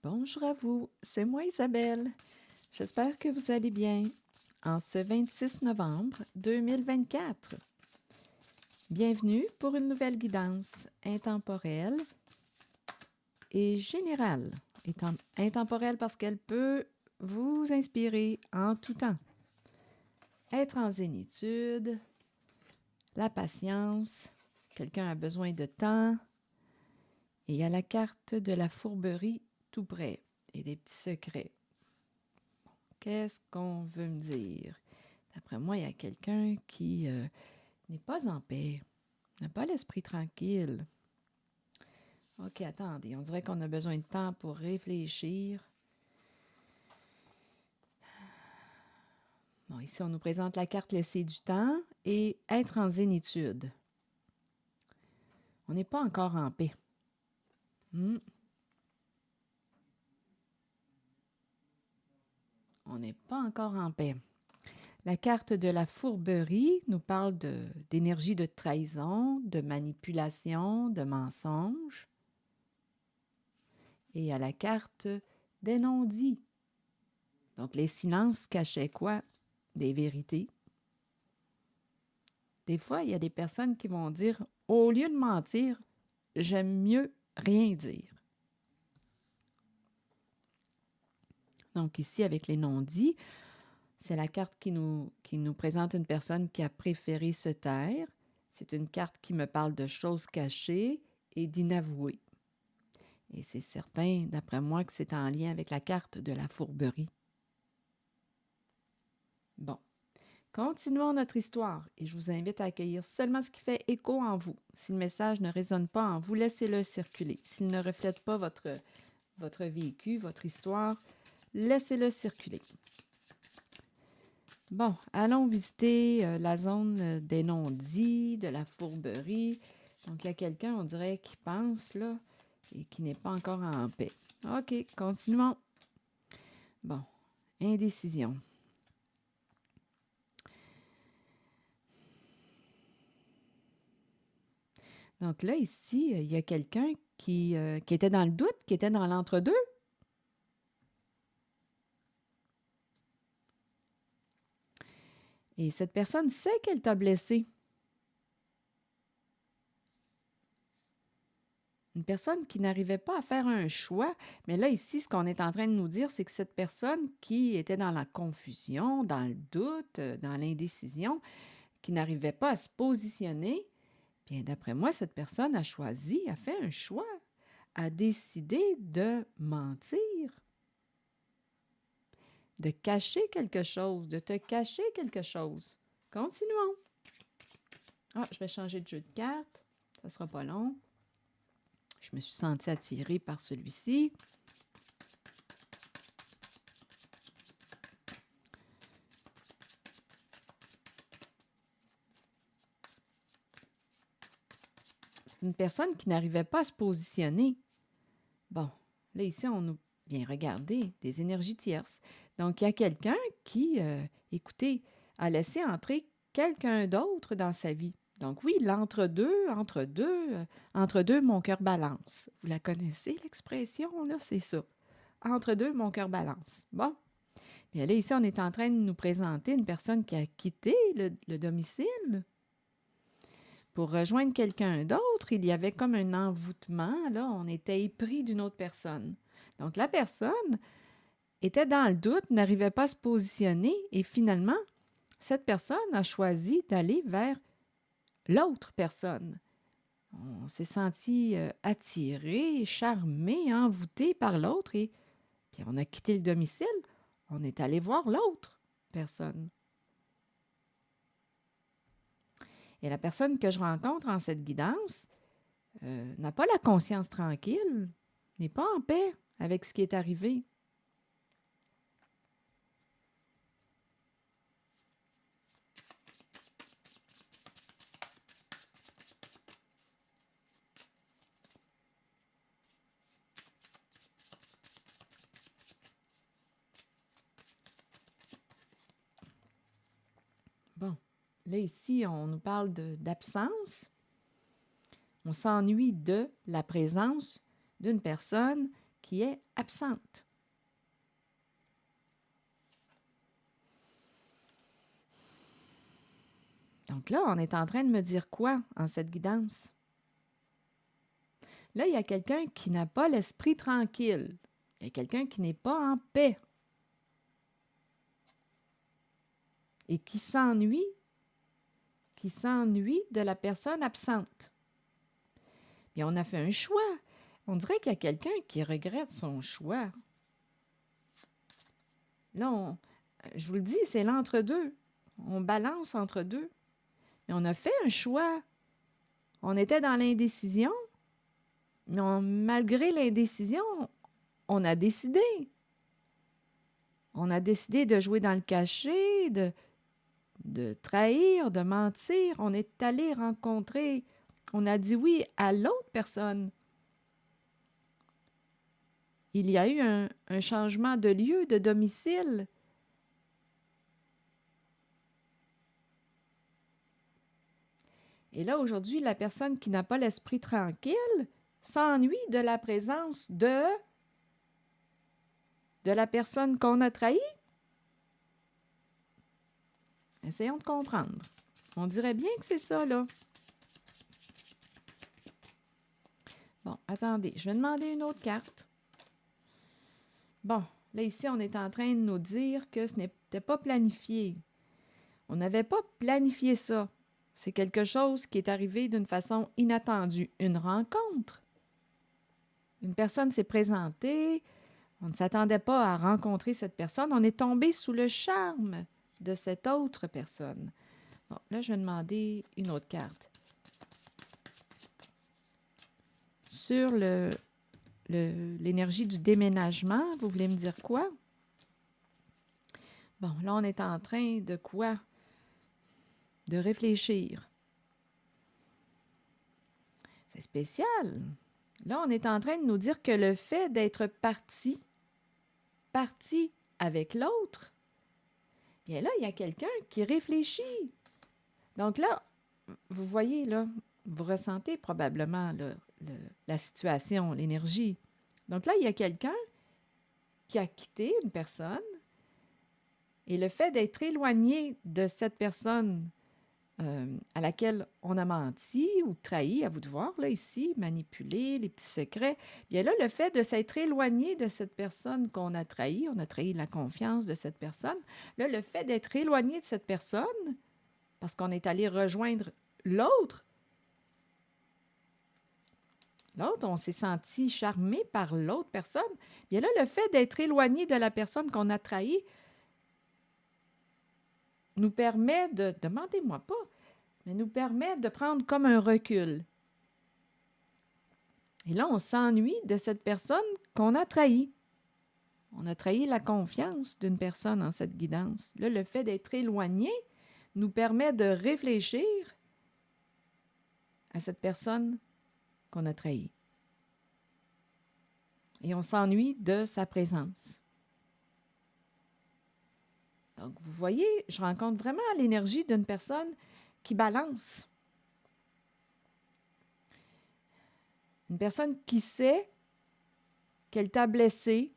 Bonjour à vous, c'est moi Isabelle. J'espère que vous allez bien en ce 26 novembre 2024. Bienvenue pour une nouvelle guidance intemporelle et générale. Intemporelle parce qu'elle peut vous inspirer en tout temps. Être en zénitude, la patience, quelqu'un a besoin de temps, et il y a la carte de la fourberie tout près et des petits secrets. Qu'est-ce qu'on veut me dire? D'après moi, il y a quelqu'un qui n'est pas en paix, n'a pas l'esprit tranquille. OK, attendez, on dirait qu'on a besoin de temps pour réfléchir. Bon, ici, on nous présente la carte laisser du temps et être en zénitude. On n'est pas encore en paix. On n'est pas encore en paix. La carte de la fourberie nous parle d'énergie de trahison, de manipulation, de mensonge. Et à la carte des non-dits. Donc, les silences cachaient quoi? Des vérités. Des fois, il y a des personnes qui vont dire, au lieu de mentir, j'aime mieux rien dire. Donc ici, avec les non-dits, c'est la carte qui nous présente une personne qui a préféré se taire. C'est une carte qui me parle de choses cachées et d'inavouées. Et c'est certain, d'après moi, que c'est en lien avec la carte de la fourberie. Bon. Continuons notre histoire et je vous invite à accueillir seulement ce qui fait écho en vous. Si le message ne résonne pas en vous, laissez-le circuler. S'il ne reflète pas votre vécu, votre histoire, laissez-le circuler. Bon, allons visiter la zone des non-dits, de la fourberie. Donc, il y a quelqu'un, on dirait, qui pense, là, et qui n'est pas encore en paix. OK, continuons. Bon, indécision. Donc là, ici, il y a quelqu'un qui était dans le doute, qui était dans l'entre-deux. Et cette personne sait qu'elle t'a blessé. Une personne qui n'arrivait pas à faire un choix. Mais là, ici, ce qu'on est en train de nous dire, c'est que cette personne qui était dans la confusion, dans le doute, dans l'indécision, qui n'arrivait pas à se positionner, bien, d'après moi, cette personne a choisi, a fait un choix, a décidé de mentir, de cacher quelque chose, de te cacher quelque chose. Continuons. Ah, je vais changer de jeu de cartes. Ça ne sera pas long. Je me suis sentie attirée par celui-ci. C'est une personne qui n'arrivait pas à se positionner. Bon, là, ici, on nous... Bien, regardez, des énergies tierces. Donc, il y a quelqu'un qui, écoutez, a laissé entrer quelqu'un d'autre dans sa vie. Donc oui, entre deux, mon cœur balance. Vous la connaissez, l'expression, là, c'est ça. Entre deux, mon cœur balance. Bon. Bien là, ici, on est en train de nous présenter une personne qui a quitté le domicile pour rejoindre quelqu'un d'autre. Il y avait comme un envoûtement, là, on était épris d'une autre personne. Donc la personne était dans le doute, n'arrivait pas à se positionner et finalement, cette personne a choisi d'aller vers l'autre personne. On s'est senti attiré, charmé, envoûté par l'autre et puis on a quitté le domicile, on est allé voir l'autre personne. Et la personne que je rencontre en cette guidance n'a pas la conscience tranquille, n'est pas en paix avec ce qui est arrivé. Bon, là ici, on nous parle d'absence. On s'ennuie de la présence d'une personne qui est absente. Donc là, on est en train de me dire quoi en cette guidance? Là, il y a quelqu'un qui n'a pas l'esprit tranquille. Il y a quelqu'un qui n'est pas en paix et qui s'ennuie de la personne absente. Puis on a fait un choix. On dirait qu'il y a quelqu'un qui regrette son choix. Là, je vous le dis, c'est l'entre-deux. On balance entre deux. Mais on a fait un choix. On était dans l'indécision, mais malgré l'indécision, on a décidé. On a décidé de jouer dans le cachet, de trahir, de mentir. On est allé rencontrer, on a dit oui à l'autre personne. Il y a eu un changement de lieu, de domicile. Et là, aujourd'hui, la personne qui n'a pas l'esprit tranquille s'ennuie de la présence de la personne qu'on a trahie. Essayons de comprendre. On dirait bien que c'est ça, là. Bon, attendez, je vais demander une autre carte. Bon, là, ici, on est en train de nous dire que ce n'était pas planifié. On n'avait pas planifié ça. C'est quelque chose qui est arrivé d'une façon inattendue. Une rencontre. Une personne s'est présentée. On ne s'attendait pas à rencontrer cette personne. On est tombé sous le charme de cette autre personne. Bon, là, je vais demander une autre carte. Sur l'énergie du déménagement, vous voulez me dire quoi? Bon, là, on est en train de quoi? De réfléchir. C'est spécial. Là, on est en train de nous dire que le fait d'être parti avec l'autre, bien là, il y a quelqu'un qui réfléchit. Donc là, vous voyez, là, vous ressentez probablement là, la situation, l'énergie. Donc là, il y a quelqu'un qui a quitté une personne et le fait d'être éloigné de cette personne à laquelle on a menti ou trahi, à vous de voir, là, ici, manipulé, les petits secrets, bien là, le fait de s'être éloigné de cette personne qu'on a trahi, on a trahi la confiance de cette personne, là, le fait d'être éloigné de cette personne, parce qu'on est allé rejoindre l'autre, on s'est senti charmé par l'autre personne, bien là, le fait d'être éloigné de la personne qu'on a trahi nous permet de, demandez-moi pas, mais nous permet de prendre comme un recul. Et là, on s'ennuie de cette personne qu'on a trahie. On a trahi la confiance d'une personne en cette guidance. Là, le fait d'être éloigné nous permet de réfléchir à cette personne qu'on a trahie. Et on s'ennuie de sa présence. Donc, vous voyez, je rencontre vraiment l'énergie d'une personne qui balance. Une personne qui sait qu'elle t'a blessé.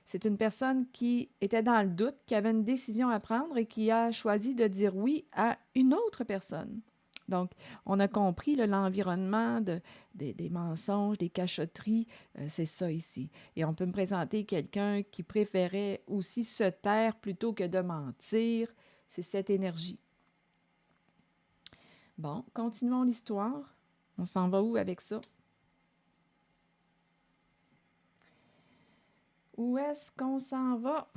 C'est une personne qui était dans le doute, qui avait une décision à prendre et qui a choisi de dire oui à une autre personne. Donc, on a compris l'environnement des mensonges, des cachotteries, c'est ça ici. Et on peut me présenter quelqu'un qui préférait aussi se taire plutôt que de mentir. C'est cette énergie. Bon, continuons l'histoire. On s'en va où avec ça? Où est-ce qu'on s'en va?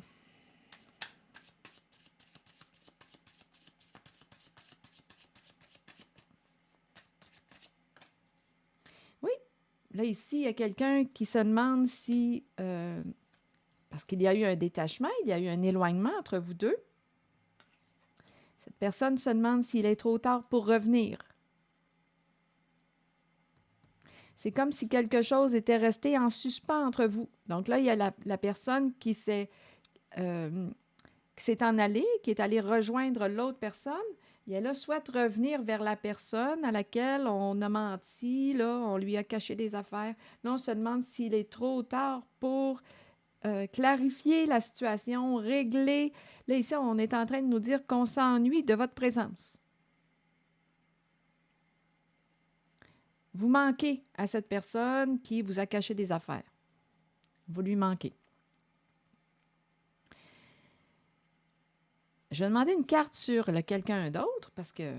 Oui, là ici, il y a quelqu'un qui se demande si, parce qu'il y a eu un détachement, il y a eu un éloignement entre vous deux, cette personne se demande s'il est trop tard pour revenir. C'est comme si quelque chose était resté en suspens entre vous. Donc là, il y a la personne qui s'est en allée, qui est allée rejoindre l'autre personne, Et elle souhaite revenir vers la personne à laquelle on a menti, là, on lui a caché des affaires. Là, on se demande s'il est trop tard pour clarifier la situation, régler. Là, ici, on est en train de nous dire qu'on s'ennuie de votre présence. Vous manquez à cette personne qui vous a caché des affaires. Vous lui manquez. Je vais demander une carte sur quelqu'un d'autre parce que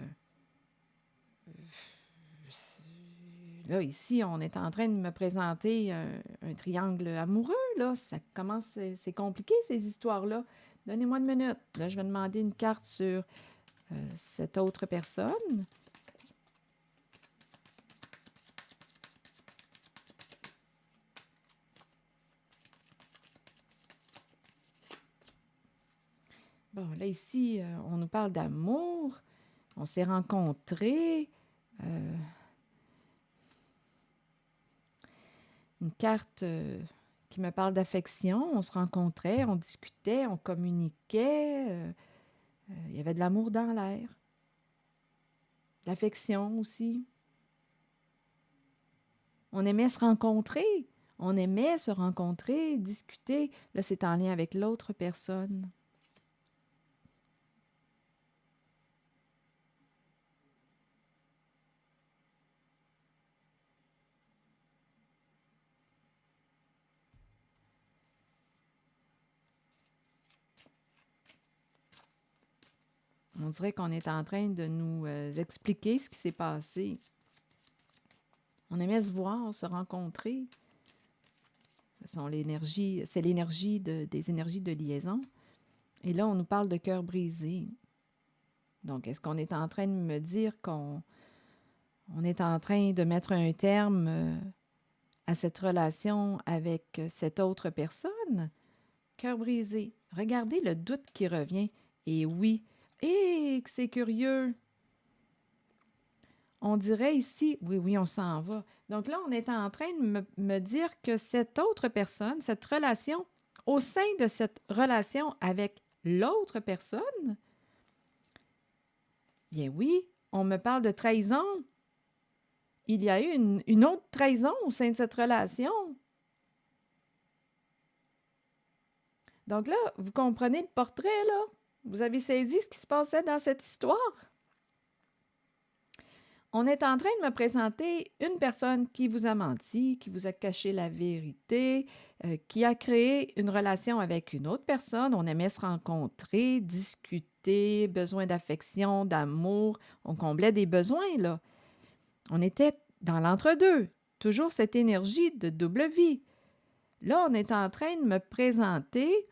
là, ici, on est en train de me présenter un triangle amoureux. Là, ça commence, c'est compliqué ces histoires-là. Donnez-moi une minute. Là, je vais demander une carte sur cette autre personne. Bon, là, ici, on nous parle d'amour. On s'est rencontrés. Une carte qui me parle d'affection. On se rencontrait, on discutait, on communiquait. Il y avait de l'amour dans l'air. L'affection aussi. On aimait se rencontrer. On aimait se rencontrer, discuter. Là, c'est en lien avec l'autre personne. On dirait qu'on est en train de nous expliquer ce qui s'est passé. On aimait se voir, se rencontrer. C'est l'énergie des énergies de liaison. Et là, on nous parle de cœur brisé. Donc, est-ce qu'on est en train de me dire qu'on est en train de mettre un terme à cette relation avec cette autre personne? Cœur brisé. Regardez le doute qui revient. Et oui, et que c'est curieux. On dirait ici, oui, on s'en va. Donc là, on est en train de me dire que cette autre personne, cette relation, au sein de cette relation avec l'autre personne, bien oui, on me parle de trahison. Il y a eu une autre trahison au sein de cette relation. Donc là, vous comprenez le portrait, là? Vous avez saisi ce qui se passait dans cette histoire? On est en train de me présenter une personne qui vous a menti, qui vous a caché la vérité, qui a créé une relation avec une autre personne. On aimait se rencontrer, discuter, besoin d'affection, d'amour. On comblait des besoins, là. On était dans l'entre-deux, toujours cette énergie de double vie. Là, on est en train de me présenter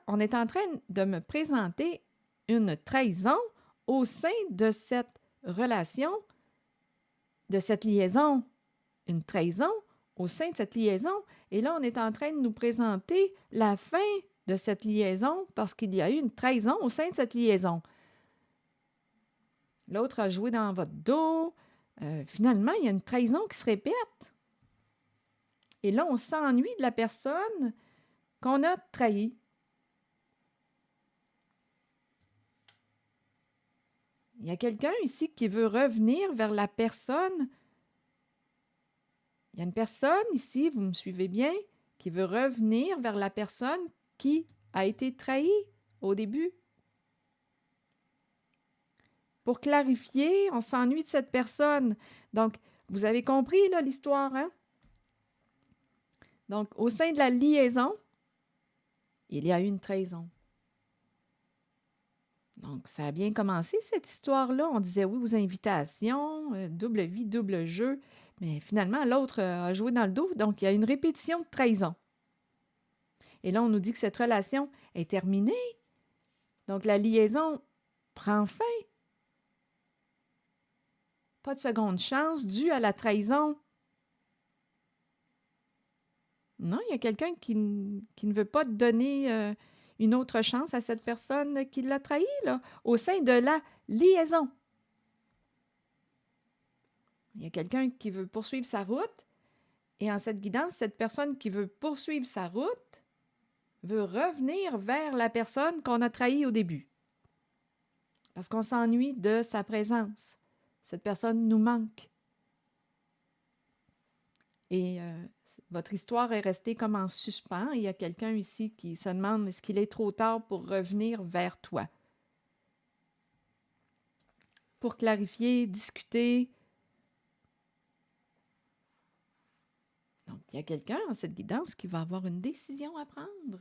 on est en train de me présenter une trahison au sein de cette relation, de cette liaison. Une trahison au sein de cette liaison. Et là, on est en train de nous présenter la fin de cette liaison parce qu'il y a eu une trahison au sein de cette liaison. L'autre a joué dans votre dos. Finalement, il y a une trahison qui se répète. Et là, on s'ennuie de la personne qu'on a trahi. Il y a quelqu'un ici qui veut revenir vers la personne. Il y a une personne ici, vous me suivez bien, qui veut revenir vers la personne qui a été trahie au début. Pour clarifier, on s'ennuie de cette personne. Donc, vous avez compris là, l'histoire, hein? Donc, au sein de la liaison, il y a eu une trahison. Donc, ça a bien commencé, cette histoire-là. On disait oui aux invitations, double vie, double jeu. Mais finalement, l'autre a joué dans le dos. Donc, il y a une répétition de trahison. Et là, on nous dit que cette relation est terminée. Donc, la liaison prend fin. Pas de seconde chance due à la trahison. Non, il y a quelqu'un qui ne veut pas donner une autre chance à cette personne qui l'a trahi, là, au sein de la liaison. Il y a quelqu'un qui veut poursuivre sa route, et en cette guidance, cette personne qui veut poursuivre sa route veut revenir vers la personne qu'on a trahie au début. parce qu'on s'ennuie de sa présence. Cette personne nous manque. Et votre histoire est restée comme en suspens. Il y a quelqu'un ici qui se demande est-ce qu'il est trop tard pour revenir vers toi? Pour clarifier, discuter. Donc, il y a quelqu'un dans cette guidance qui va avoir une décision à prendre.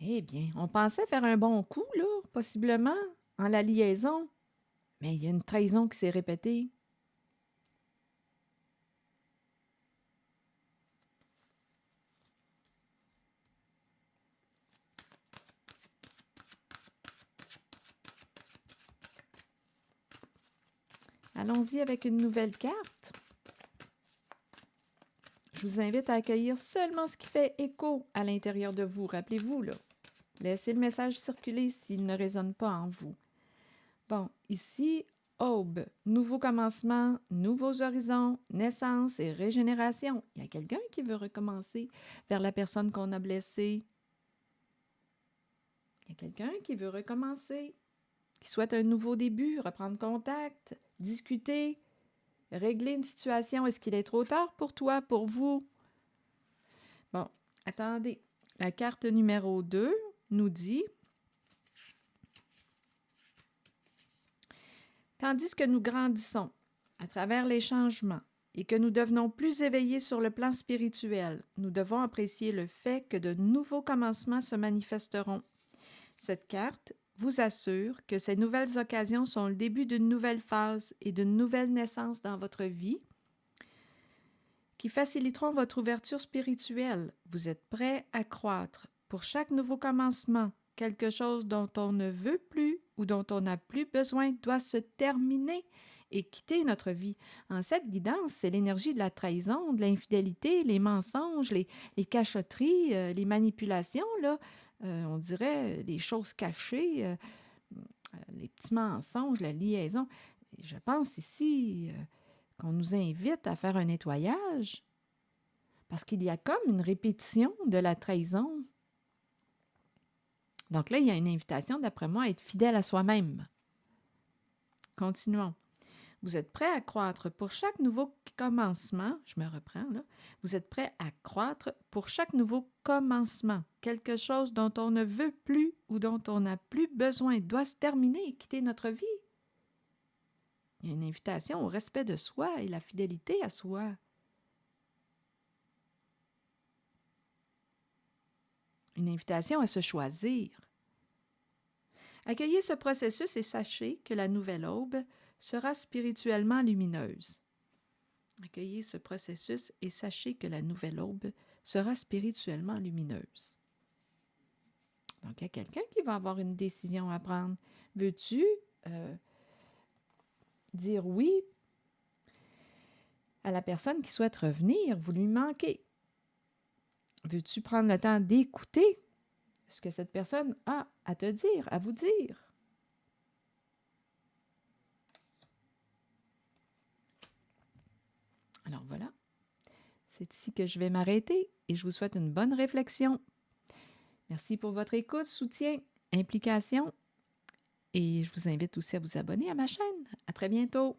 Eh bien, on pensait faire un bon coup, là, possiblement, en la liaison. Mais il y a une trahison qui s'est répétée. Allons-y avec une nouvelle carte. Je vous invite à accueillir seulement ce qui fait écho à l'intérieur de vous. Rappelez-vous, là. Laissez le message circuler s'il ne résonne pas en vous. Bon, ici, aube, nouveau commencement, nouveaux horizons, naissance et régénération. Il y a quelqu'un qui veut recommencer vers la personne qu'on a blessée. Il y a quelqu'un qui veut recommencer, qui souhaite un nouveau début, reprendre contact, discuter, régler une situation. Est-ce qu'il est trop tard pour toi, pour vous? Bon, attendez. La carte numéro 2 nous dit « Tandis que nous grandissons à travers les changements et que nous devenons plus éveillés sur le plan spirituel, nous devons apprécier le fait que de nouveaux commencements se manifesteront. Cette carte vous assure que ces nouvelles occasions sont le début d'une nouvelle phase et d'une nouvelle naissance dans votre vie qui faciliteront votre ouverture spirituelle. Vous êtes prêt à croître. Pour chaque nouveau commencement, quelque chose dont on ne veut plus ou dont on n'a plus besoin doit se terminer et quitter notre vie. En cette guidance, c'est l'énergie de la trahison, de l'infidélité, les mensonges, les cachotteries, les manipulations, là, on dirait les choses cachées, les petits mensonges, la liaison. Je pense ici qu'on nous invite à faire un nettoyage parce qu'il y a comme une répétition de la trahison. Donc là, il y a une invitation, d'après moi, à être fidèle à soi-même. Continuons. Vous êtes prêt à croître pour chaque nouveau commencement. Je me reprends là. Vous êtes prêt à croître pour chaque nouveau commencement. Quelque chose dont on ne veut plus ou dont on n'a plus besoin doit se terminer et quitter notre vie. Il y a une invitation au respect de soi et la fidélité à soi. Une invitation à se choisir. Accueillez ce processus et sachez que la nouvelle aube sera spirituellement lumineuse. Accueillez ce processus et sachez que la nouvelle aube sera spirituellement lumineuse. Donc, il y a quelqu'un qui va avoir une décision à prendre. Veux-tu dire oui à la personne qui souhaite revenir? Vous lui manquez. Veux-tu prendre le temps d'écouter ce que cette personne a à te dire, à vous dire? Alors voilà, c'est ici que je vais m'arrêter et je vous souhaite une bonne réflexion. Merci pour votre écoute, soutien, implication et je vous invite aussi à vous abonner à ma chaîne. À très bientôt!